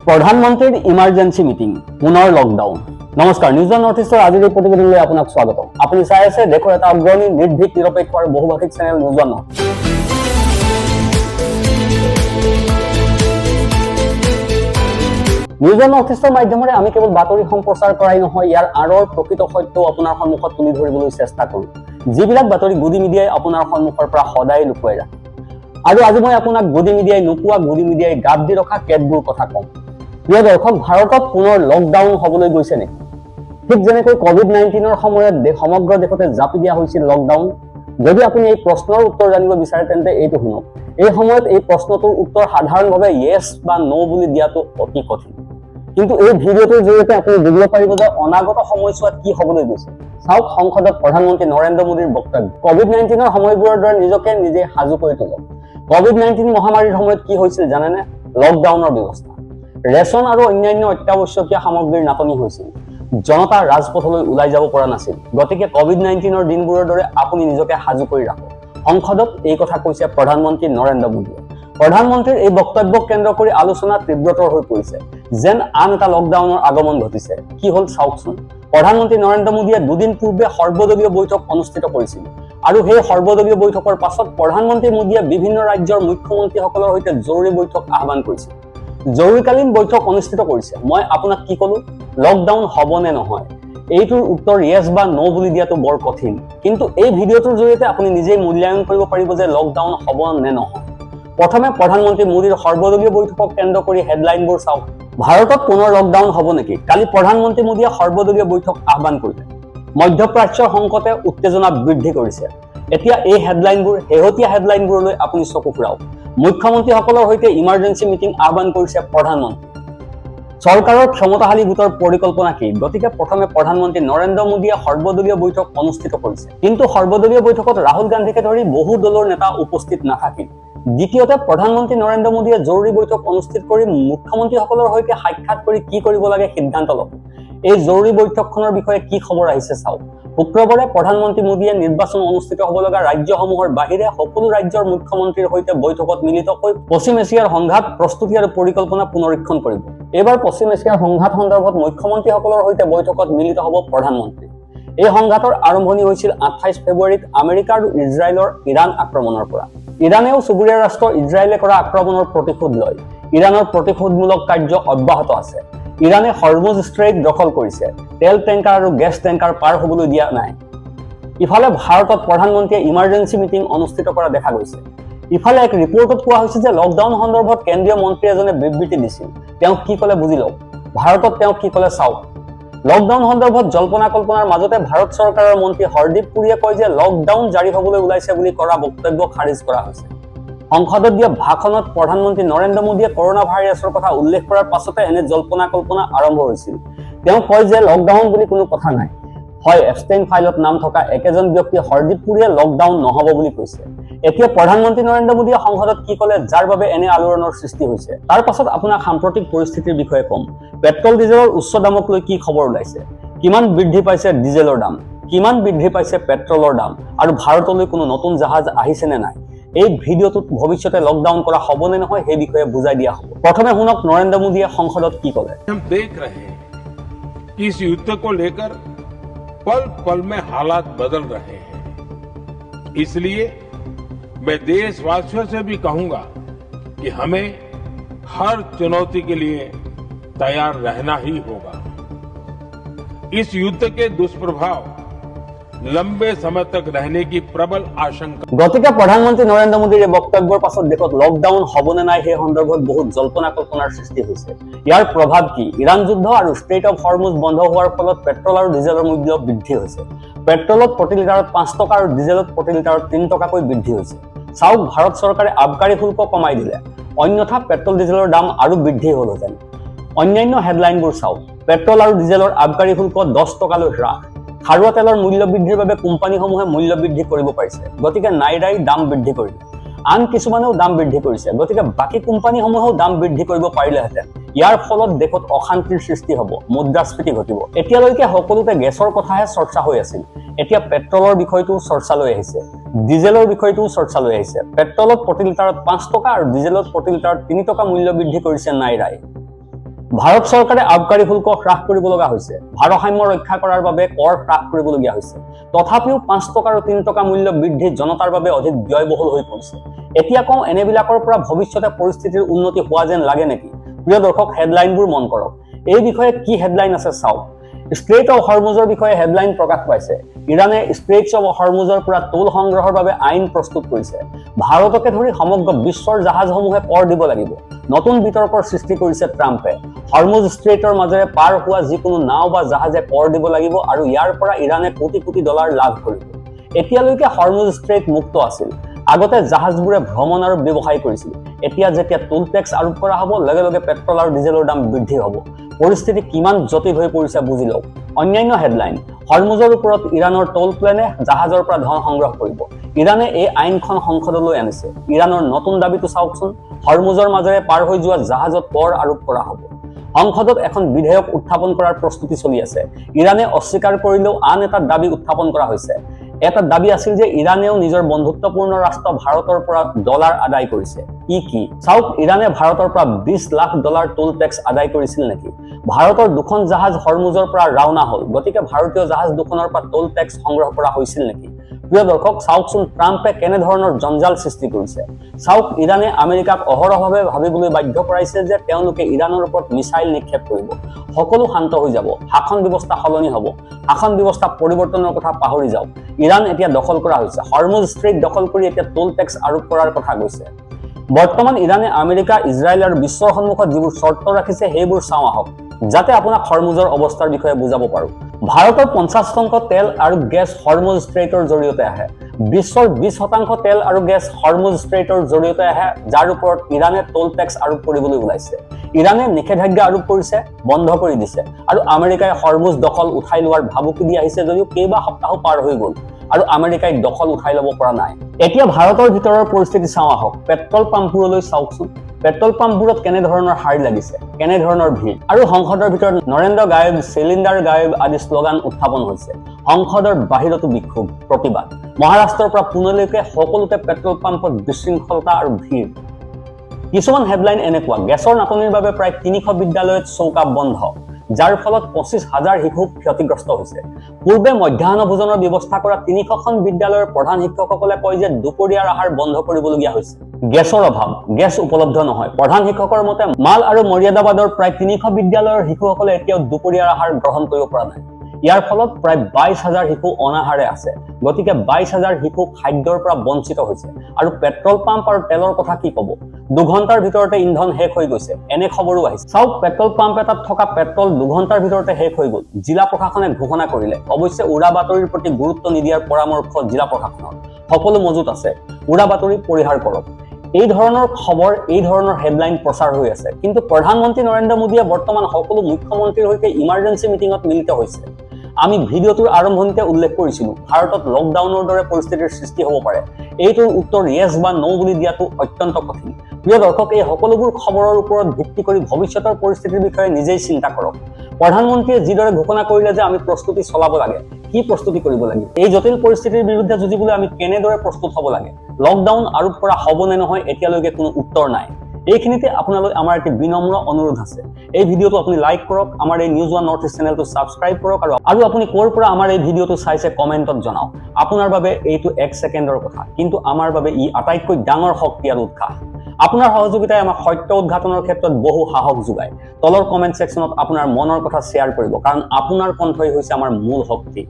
প্ৰধানমন্ত্ৰীৰ emergency meeting পুনৰ lockdown. নমস্কাৰ, নিউজ নৰ্থ ইষ্টৰ আজিৰ এই প্ৰতিবেদনলৈ আপোনাক স্বাগতম। আপুনি চাই আছে দেশৰ এটা অগ্ৰণী নিৰ্ভীক নিৰপেক্ষ আৰু বহুভাষিক channel News North. News North ইষ্টৰ মাধ্যমেৰে আমি কেৱল বাতৰি সম্প্ৰচাৰ কৰাই নহয়, ইয়াৰ আঁৰৰ প্ৰকৃত সত্যও আপোনাৰ সন্মুখত তুলি ধৰিবলৈ চেষ্টা কৰোঁ, যিবিলাক বাতৰি গদি মিডিয়াই আপোনাৰ সন্মুখৰ পৰা সদায় লুকুৱাই ৰাখে। আৰু আজি মই আপোনাক গদি মিডিয়াই নোপোৱা, গদি মিডিয়াই গাপ দি ৰখা কেতবোৰ কথা কম। প্ৰিয় দৰ্শক, ভাৰতত পুনৰ লকডাউন হবলৈ গৈছে নেকি? ঠিক যেনেকৈ COVID-19ৰ সময়ত সমগ্ৰ দেশতে জাপি দিয়া হৈছিল লকডাউন। যদি আপুনি এই প্ৰশ্নৰ উত্তৰ জানিব বিচাৰে তেন্তে এইটো শুনক। এই সময়ত এই প্ৰশ্নটোৰ উত্তৰ সাধাৰণভাৱে য়েছ বা ন' বুলি দিয়াটো অতি কঠিন। কিন্তু এই ভিডিঅ'টোৰ জৰিয়তে আপুনি বুজিব পাৰিব যে অনাগত সময়ছোৱাত কি হবলৈ গৈছে। চাওক সংসদত প্ৰধানমন্ত্ৰী নৰেন্দ্ৰ মোদীৰ বক্তব্য। COVID-19ৰ সময়বোৰৰ দৰে নিজকে নিজে সাজু কৰি তোলক। COVID-19 মহামাৰীৰ সময়ত কি হৈছিল জানেনে? লকডাউনৰ ব্যৱস্থা। ৰেচন আৰু অন্যান্য অত্যাৱশ্যকীয় সামগ্ৰীৰ নাটনি হৈছিল। জনতা ৰাজপথলৈ ওলাই যাব পৰা নাছিল। গতিকে COVID-19ৰ দিনবোৰৰ দৰে আপুনি নিজকে সাজু কৰি ৰাখক। সংসদত এই কথা কৈছে প্ৰধানমন্ত্ৰী নৰেন্দ্ৰ মোদীয়ে। প্ৰধানমন্ত্ৰীৰ এই বক্তব্যক কেন্দ্ৰ কৰি আলোচনা তীব্ৰতৰ হৈ পৰিছে, যেন আন এটা লকডাউনৰ আগমন ঘটিছে। কি হ'ল চাওকচোন। প্ৰধানমন্ত্ৰী নৰেন্দ্ৰ মোদীয়ে দুদিন পূৰ্বে সৰ্বদলীয় বৈঠক অনুষ্ঠিত কৰিছিল আৰু সেই সৰ্বদলীয় বৈঠকৰ পাছত প্ৰধানমন্ত্ৰী মোদীয়ে বিভিন্ন ৰাজ্যৰ মুখ্যমন্ত্ৰীসকলৰ সৈতে জৰুৰী বৈঠক আহ্বান কৰিছিল। জৰুৰীকালীন বৈঠক অনুষ্ঠিত কৰিছে। মই আপোনাক কি ক'লো? লকডাউন হ'ব নে নহয়? এইটোৰ উত্তৰ য়েছ বা ন' বুলি দিয়াটো বৰ কঠিন। কিন্তু এই ভিডিঅ'টোৰ জৰিয়তে আপুনি নিজেই মূল্যায়ন কৰিব পাৰিব যে লকডাউন হ'ব নে নহয়। প্ৰথমে প্ৰধানমন্ত্ৰী মোদীৰ সৰ্বদলীয় বৈঠকক কেন্দ্ৰ কৰি হেডলাইনবোৰ চাওক। ভাৰতত পুনৰ লকডাউন হ'ব নেকি? কালি প্ৰধানমন্ত্ৰী মোদীয়ে সৰ্বদলীয় বৈঠক আহ্বান কৰিলে। মধ্যপ্ৰাচ্যৰ সংকটে উত্তেজনা বৃদ্ধি কৰিছে। এতিয়া এই হেডলাইনবোৰ, শেহতীয়া হেডলাইনবোৰলৈ আপুনি চকু ফুৰাওক। মুখ্যমন্ত্ৰীসকলৰ সৈতে ইমাৰ্জেন্সি মিটিং আহ্বান কৰিছে প্ৰধানমন্ত্ৰী। চৰকাৰৰ ক্ষমতাশালী গোটৰ পৰিকল্পনা কি? গতিকে প্ৰথমে প্ৰধানমন্ত্ৰী নৰেন্দ্ৰ মোদীয়ে সৰ্বদলীয় বৈঠক অনুষ্ঠিত কৰিছে। কিন্তু সৰ্বদলীয় বৈঠকত ৰাহুল গান্ধীকে ধৰি বহু দলৰ নেতা উপস্থিত নাথাকিল। দ্বিতীয়তে প্ৰধানমন্ত্ৰী নৰেন্দ্ৰ মোদীয়ে জৰুৰী বৈঠক অনুষ্ঠিত কৰি মুখ্যমন্ত্ৰীসকলৰ সৈতে সাক্ষাৎ কৰি কি কৰিব লাগে সিদ্ধান্ত ল'ব। এই জৰুৰী বৈঠকখনৰ বিষয়ে কি খবৰ আহিছে চাওক। শুক্ৰবাৰে প্ৰধানমন্ত্ৰী মোদীয়ে নিৰ্বাচন অনুষ্ঠিত হ'ব লগা ৰাজ্যসমূহৰ বাহিৰে সকলো ৰাজ্যৰ মুখ্যমন্ত্ৰীৰ সৈতে বৈঠকত মিলিত হৈ পশ্চিম এছিয়াৰ সংঘাত প্ৰস্তুতি আৰু পৰিকল্পনা পুনৰীক্ষণ কৰিব। এইবাৰ পশ্চিম এছিয়াৰ সংঘাত সন্দৰ্ভত মুখ্যমন্ত্ৰীসকলৰ সৈতে বৈঠকত মিলিত হ'ব প্ৰধানমন্ত্ৰী। এই সংঘাতৰ আৰম্ভণি হৈছিল 28 ফেব্ৰুৱাৰীত আমেৰিকা আৰু ইজৰাইলৰ ইৰাণ আক্ৰমণৰ পৰা। ইৰাণেও চুবুৰীয়া ৰাষ্ট্ৰ ইজৰাইলে কৰা আক্ৰমণৰ প্ৰতিশোধ লয়। ইৰাণৰ প্ৰতিশোধমূলক কাৰ্য অব্যাহত আছে। ইৰাণে হৰমুজ ষ্ট্ৰেইট দখল কৰিছে। তেল টেংকাৰ আৰু গেছ টেংকাৰ পাৰ হ'বলৈ দিয়া নাই। ইফালে ভাৰতত প্ৰধানমন্ত্ৰীয়ে ইমাৰ্জেন্সি মিটিং অনুষ্ঠিত কৰা দেখা গৈছে। ইফালে এক ৰিপৰ্টত কোৱা হৈছে যে লকডাউন সন্দৰ্ভত কেন্দ্ৰীয় মন্ত্ৰী এজনে বিবৃতি দিছিল। তেওঁ কি ক'লে বুজি লওক। ভাৰতত তেওঁ কি ক'লে চাওক। লকডাউন সন্দৰ্ভত জল্পনা কল্পনাৰ মাজতে ভাৰত চৰকাৰৰ মন্ত্ৰী হৰদীপ পুৰীয়ে কয় যে লকডাউন জাৰি হ'বলৈ ওলাইছে বুলি কৰা বক্তব্য খাৰিজ কৰা হৈছে। সংসদত দিয়া ভাষণত প্ৰধানমন্ত্ৰী নৰেন্দ্ৰ মোদীয়ে কৰোনা ভাইৰাছৰ কথা উল্লেখ কৰাৰ পাছতে এনে জল্পনা কল্পনা আৰম্ভ হৈছিল। তেওঁ কয় যে লকডাউন বুলি কোনো কথা নাই। হয়, এপষ্টেইন ফাইলত নাম থকা একেজন ব্যক্তি হৰদীপ পুৰীয়ে লকডাউন নহ'ব বুলি কৈছে। এতিয়া প্ৰধানমন্ত্ৰী নৰেন্দ্ৰ মোদীয়ে সংসদত কি ক'লে, যাৰ বাবে এনে আলোড়নৰ সৃষ্টি হৈছে। তাৰ পাছত আপোনাক সাম্প্ৰতিক পৰিস্থিতিৰ বিষয়ে ক'ম। পেট্ৰল ডিজেলৰ উচ্চ দামক লৈ কি খবৰ ওলাইছে, কিমান বৃদ্ধি পাইছে ডিজেলৰ দাম, কিমান বৃদ্ধি পাইছে পেট্ৰলৰ দাম, আৰু ভাৰতলৈ কোনো নতুন জাহাজ আহিছে নে নাই। এই ভিডিঅ'টোত ভৱিষ্যতে লকডাউন কৰা হ'ব নে নহয় সেই বিষয়ে বুজাই দিয়া হ'ব। প্ৰথমে শুনক নৰেন্দ্ৰ মোদীয়ে সংসদত কি ক'লে। हम देख रहे हैं कि इस युद्ध को लेकर पल पल में हालात बदल रहे हैं। इसलिए मैं देशवासियों से भी कहूंगा कि हमें हर चुनौती के लिए तैयार रहना ही होगा। इस युद्ध के दुष्प्रभाव लंबे समय तक रहने की प्रबल आशंका। গতিকে প্ৰধানমন্ত্ৰী নৰেন্দ্ৰ মোদীৰ এই বক্তব্যৰ পাছত দেশত লকডাউন হ'ব নে নাই সেই সন্দৰ্ভত বহুত জল্পনা কল্পনাৰ সৃষ্টি হৈছে। ইয়াৰ প্ৰভাৱ কি? ইৰাণ যুদ্ধ আৰু ষ্ট্ৰেইট অফ হৰমুজ বন্ধ হোৱাৰ ফলত পেট্ৰল আৰু ডিজেলৰ মূল্য বৃদ্ধি হৈছে। পেট্ৰলত প্ৰতি লিটাৰত 5 টকা আৰু ডিজেলত প্ৰতি লিটাৰত 3 টকাকৈ বৃদ্ধি হৈছে। চাওক, ভাৰত চৰকাৰে আবকাৰী শুল্ক কমাই দিলে, অন্যথা পেট্ৰল ডিজেলৰ দাম আৰু বৃদ্ধি হ'লহেঁতেন। অন্যান্য হেডলাইনবোৰ চাওক। পেট্ৰল আৰু ডিজেলৰ আবকাৰী শুল্ক 10 টকালৈ হ্ৰাস। খাৰুৱা তেলৰ মূল্য বৃদ্ধিৰ বাবে কোম্পানীসমূহে মূল্য বৃদ্ধি কৰিব পাৰিছে, গতিকে নাইৰাই দাম বৃদ্ধি কৰিলে। আন কিছুমানেও দাম বৃদ্ধি কৰিছে, গতিকে বাকী কোম্পানীসমূহেও দাম বৃদ্ধি কৰিব পাৰিলেহেঁতেন। ইয়াৰ ফলত দেশত অশান্তিৰ সৃষ্টি হ'ব, মুদ্ৰাস্ফীতি ঘটিব। এতিয়ালৈকে সকলোতে গেছৰ কথাহে চৰ্চা হৈ আছিল। এতিয়া পেট্ৰলৰ বিষয়টোও চৰ্চালৈ আহিছে, ডিজেলৰ বিষয়টোও চৰ্চালৈ আহিছে। পেট্ৰলত প্ৰতি লিটাৰত 5 টকা আৰু ডিজেলত প্ৰতি লিটাৰত 3 টকা মূল্য বৃদ্ধি কৰিছে নাইৰাই। ভাৰত চৰকাৰে আবকাৰী শুল্ক হ্ৰাস কৰিব লগা হৈছে। ভাৰসাম্য ৰক্ষা কৰাৰ বাবে কৰ হ্ৰাস কৰিবলগীয়া হৈছে। তথাপিও 5 টকা আৰু 3 টকা মূল্য বৃদ্ধি জনতাৰ বাবে অধিক ব্যয়বহুল হৈ পৰিছে। এতিয়া কওঁ এনেবিলাকৰ পৰা ভৱিষ্যতে পৰিস্থিতিৰ উন্নতি হোৱা যেন লাগে নেকি? প্ৰিয় দৰ্শক, হেডলাইনবোৰ মন কৰক। এই বিষয়ে কি হেডলাইন আছে চাওক। ষ্ট্ৰেইট অৱ হৰমুজৰ বিষয়ে হেডলাইন প্ৰকাশ পাইছে। ইৰাণে ষ্ট্ৰেইটছ অৱ হৰমুজৰ পৰা টোল সংগ্ৰহৰ বাবে আইন প্ৰস্তুত কৰিছে। ভাৰতকে ধৰি সমগ্ৰ বিশ্বৰ জাহাজসমূহে কৰ দিব লাগিব। নতুন বিতৰ্কৰ সৃষ্টি কৰিছে ট্ৰাম্পে। হৰমুজ ষ্ট্ৰেইটৰ মাজেৰে পাৰ হোৱা যিকোনো নাও বা জাহাজে কৰ দিব লাগিব আৰু ইয়াৰ পৰা ইৰাণে কোটি কোটি ডলাৰ লাভ কৰিব। এতিয়ালৈকে হৰমুজ ষ্ট্ৰেইট মুক্ত আছিল। আগতে জাহাজবোৰে ভ্ৰমণ আৰু ব্যৱসায় কৰিছিল। এতিয়া যেতিয়া টোল টেক্স আৰোপ কৰা হ'ব, লগে লগে পেট্ৰল আৰু ডিজেলৰ দাম বৃদ্ধি হ'ব। পৰিস্থিতি কিমান জটিল হৈ পৰিছে বুজি লওক। অন্যান্য হেডলাইন, হৰমুজৰ ওপৰত ইৰাণৰ টোল প্লেনে জাহাজৰ পৰা ধন সংগ্ৰহ কৰিব। ইৰাণে এই আইনখন সংসদলৈ আনিছে। ইৰাণৰ নতুন দাবীটো চাওকচোন, হৰমুজৰ মাজেৰে পাৰ হৈ যোৱা জাহাজত কৰ আৰোপ কৰা হ'ব। সংসদত এখন বিধেয়ক উত্থাপন কৰাৰ প্ৰস্তুতি চলি আছে। ইৰাণে অস্বীকাৰ কৰিলেও আন এটা দাবী উত্থাপন কৰা হৈছে। এটা দাবী আছিল যে ইৰাণেও নিজৰ বন্ধুত্বপূৰ্ণ ৰাষ্ট্ৰ ভাৰতৰ পৰা ডলাৰ আদায় কৰিছে। কি চাওক, ইৰাণে ভাৰতৰ পৰা 20 লাখ ডলাৰ টোল টেক্স আদায় কৰিছিল নেকি? ভাৰতৰ দুখন জাহাজ হৰমুজৰ পৰা ৰাওনা হ'ল, গতিকে ভাৰতীয় জাহাজ দুখনৰ পৰা টোল টেক্স সংগ্ৰহ কৰা হৈছিল নেকি? প্ৰিয় দৰ্শক, চাওকচোন ট্ৰাম্পে কেনেধৰণৰ জঞ্জাল সৃষ্টি কৰিছে। চাওক, ইৰাণে আমেৰিকাক অহৰহভাৱে ভাবিবলৈ বাধ্য কৰাইছে যে তেওঁলোকে ইৰাণৰ ওপৰত মিছাইল নিক্ষেপ কৰিব। সকলো শান্ত হৈ যাব, শাসন ব্যৱস্থা সলনি হ'ব। শাসন ব্যৱস্থা পৰিৱৰ্তনৰ কথা পাহৰি যাওক। ইৰাণ এতিয়া দখল কৰা হৈছে। হৰমুজ ষ্ট্ৰেইট দখল কৰি এতিয়া টোল টেক্স আৰোপ কৰাৰ কথা কৈছে। বৰ্তমান ইৰাণে আমেৰিকা, ইজৰাইল আৰু বিশ্বৰ সন্মুখত যিবোৰ চৰ্ত ৰাখিছে সেইবোৰ চাওঁ আহক, যাতে আপোনাক হৰমুজৰ অৱস্থাৰ বিষয়ে বুজাব পাৰোঁ। ভাৰতৰ 50% তেল আৰু গেছ হৰমুজ ষ্ট্ৰেইটৰ জৰিয়তে আহে। বিশ্বৰ 20% তেল আৰু গেছ হৰমুজ ষ্ট্ৰেইটৰ জৰিয়তে আহে, যাৰ ওপৰত ইৰাণে টোল টেক্স আৰোপ কৰিবলৈ ওলাইছে। ইৰাণে নিষেধাজ্ঞা আৰোপ কৰিছে, বন্ধ কৰি দিছে, আৰু আমেৰিকাই হৰমুজ দখল উঠাই লোৱাৰ ভাবুকি দি আহিছে যদিও কেইবা সপ্তাহো পাৰ হৈ গ'ল আৰু আমেৰিকাই দখল উঠাই ল'ব পৰা নাই। এতিয়া ভাৰতৰ ভিতৰৰ পৰিস্থিতি চাওঁ আহক। পেট্ৰল পাম্পবোৰলৈ চাওকচোন। পেট্ৰল পাম্পবোৰত কেনেধৰণৰ শাৰী লাগিছে, কেনেধৰণৰ ভিৰ। আৰু সংসদৰ ভিতৰত নৰেন্দ্ৰ গায়ব, চিলিণ্ডাৰ গায়ব আদি শ্লোগান উত্থাপন হৈছে। সংসদৰ বাহিৰতো বিক্ষোভ, প্ৰতিবাদ। মহাৰাষ্ট্ৰৰ পৰা পুনেলৈকে সকলোতে পেট্ৰল পাম্পত বিশৃংখলতা আৰু ভিৰ। কিছুমান হেডলাইন এনেকুৱা, গেছৰ নাটনিৰ বাবে প্ৰায় 300 বিদ্যালয়ত চৌকা বন্ধ, যাৰ ফলত 25,000 শিশু ক্ষতিগ্ৰস্ত হৈছে। পূৰ্বে মধ্যাহ্ন ভোজনৰ ব্যৱস্থা কৰা 300খন বিদ্যালয়ৰ প্ৰধান শিক্ষকসকলে কয় যে দুপৰীয়াৰ আহাৰ বন্ধ কৰিবলগীয়া হৈছে। গেছৰ অভাৱ, গেছ উপলব্ধ নহয়। প্ৰধান শিক্ষকৰ মতে মাল আৰু মৰ্যাদাবাদৰ প্ৰায় 300 বিদ্যালয়ৰ শিশুসকলে এতিয়াও দুপৰীয়াৰ আহাৰ গ্ৰহণ কৰিব পৰা নাই। ইয়াৰ ফলত প্ৰায় 22,000 শিশু অনাহাৰে আছে। গতিকে 22,000 শিশু খাদ্যৰ পৰা বঞ্চিত হৈছে। আৰু পেট্ৰল পাম্প আৰু তেলৰ কথা কি ক'ব? 2 ঘণ্টাৰ ভিতৰতে ইন্ধন শেষ হৈ গৈছে, এনে খবৰো আহিছে। চাওক, পেট্ৰল পাম্প এটাত থকা পেট্ৰল 2 ঘণ্টাৰ ভিতৰতে শেষ হৈ গ'ল। জিলা প্ৰশাসনে ঘোষণা কৰিলে। অৱশ্যে উৰা বাতৰিৰ প্ৰতি গুৰুত্ব নিদিয়াৰ পৰামৰ্শ জিলা প্ৰশাসনৰ। সকলো মজুত আছে, উৰা বাতৰি পৰিহাৰ কৰক। এই ধৰণৰ খবৰ, এই ধৰণৰ হেডলাইন প্ৰচাৰ হৈ আছে। কিন্তু প্ৰধানমন্ত্ৰী নৰেন্দ্ৰ মোদীয়ে বৰ্তমান সকলো মুখ্যমন্ত্ৰীৰ সৈতে ইমাৰ্জেঞ্চি মিটিঙত মিলিত হৈছে। আমি ভিডিঅ'টোৰ আৰম্ভণিতে উল্লেখ কৰিছিলোঁ, ভাৰতত লকডাউনৰ দৰে পৰিস্থিতিৰ সৃষ্টি হ'ব পাৰে। এইটোৰ উত্তৰ য়েছ বা ন' বুলি দিয়াটো অত্যন্ত কঠিন। প্ৰিয় দৰ্শক, এই সকলোবোৰ খবৰৰ ওপৰত ভিত্তি কৰি ভৱিষ্যতৰ পৰিস্থিতিৰ বিষয়ে নিজেই চিন্তা কৰক। প্ৰধানমন্ত্ৰীয়ে যিদৰে ঘোষণা কৰিলে যে আমি প্ৰস্তুতি চলাব লাগে, কি প্ৰস্তুতি কৰিব লাগিব? এই জটিল পৰিস্থিতিৰ বিৰুদ্ধে যুঁজিবলৈ আমি কেনেদৰে প্ৰস্তুত হ'ব লাগে? লকডাউন আৰোপ কৰা হ'ব নে নহয় এতিয়ালৈকে কোনো উত্তৰ নাই। এইখিনিতে আপোনালৈ আমাৰ এটি বিনম্ৰ অনুৰোধ আছে। এই ভিডিঅ'টো আপুনি লাইক কৰক, আমাৰ এই নিউজ ওৱান নৰ্থ ইষ্ট চেনেলটো ছাবস্ক্ৰাইব কৰক, আৰু আপুনি ক'ৰ পৰা আমাৰ এই ভিডিঅ'টো চাইছে কমেণ্টত জনাওক। আপোনাৰ বাবে এইটো 1 ছেকেণ্ডৰ কথা, কিন্তু আমাৰ বাবে ই আটাইতকৈ ডাঙৰ শক্তি আৰু উৎসাহ। আপোনাৰ সহযোগিতাই আমাক সত্য উদ্ঘাটনৰ ক্ষেত্ৰত বহু সাহস যোগায়। তলৰ কমেণ্ট ছেকশ্যনত আপোনাৰ মনৰ কথা শ্বেয়াৰ কৰিব, কাৰণ আপোনাৰ কণ্ঠই হৈছে আমাৰ মূল শক্তি।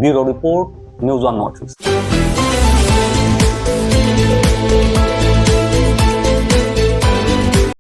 Bureau' report, news one north east.